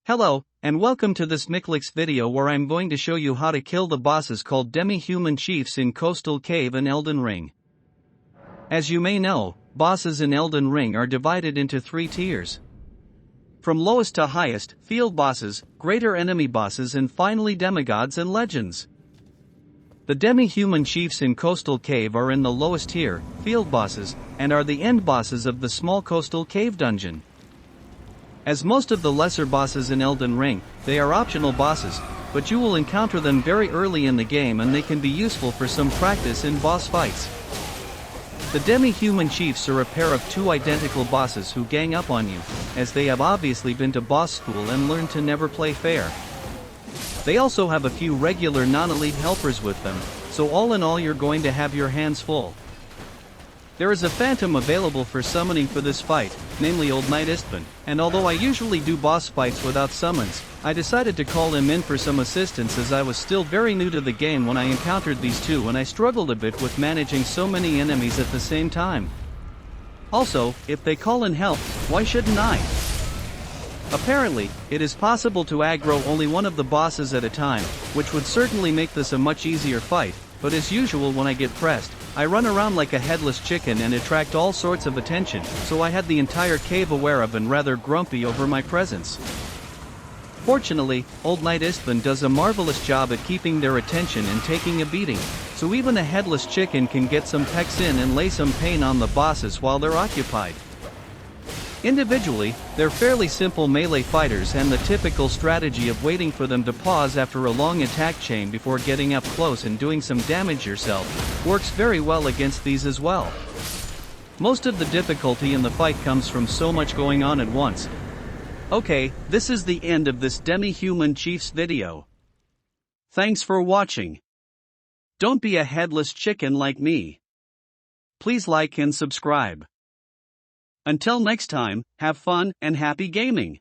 Hello, and welcome to this Michlix video where I'm going to show you how to kill the bosses called Demi-Human Chiefs in Coastal Cave in Elden Ring. As you may know, bosses in Elden Ring are divided into 3 tiers. From lowest to highest, field bosses, greater enemy bosses and finally demigods and legends. The Demi-Human Chiefs in Coastal Cave are in the lowest tier, field bosses, and are the end bosses of the small Coastal Cave dungeon. As most of the lesser bosses in Elden Ring, they are optional bosses, but you will encounter them very early in the game and they can be useful for some practice in boss fights. The Demi-Human Chiefs are a pair of 2 identical bosses who gang up on you, as they have obviously been to boss school and learned to never play fair. They also have a few regular non-elite helpers with them, so all in all you're going to have your hands full. There is a phantom available for summoning for this fight, namely Old Knight Istvan, and although I usually do boss fights without summons, I decided to call him in for some assistance as I was still very new to the game when I encountered these two and I struggled a bit with managing so many enemies at the same time. Also, if they call in help, why shouldn't I? Apparently, it is possible to aggro only one of the bosses at a time, which would certainly make this a much easier fight, but as usual when I get pressed, I run around like a headless chicken and attract all sorts of attention, so I had the entire cave aware of and rather grumpy over my presence. Fortunately, Old Knight Istvan does a marvelous job at keeping their attention and taking a beating, so even a headless chicken can get some pecks in and lay some pain on the bosses while they're occupied. Individually, they're fairly simple melee fighters and the typical strategy of waiting for them to pause after a long attack chain before getting up close and doing some damage yourself, works very well against these as well. Most of the difficulty in the fight comes from so much going on at once. Okay, this is the end of this Demi-Human Chiefs video. Thanks for watching. Don't be a headless chicken like me. Please like and subscribe. Until next time, have fun and happy gaming.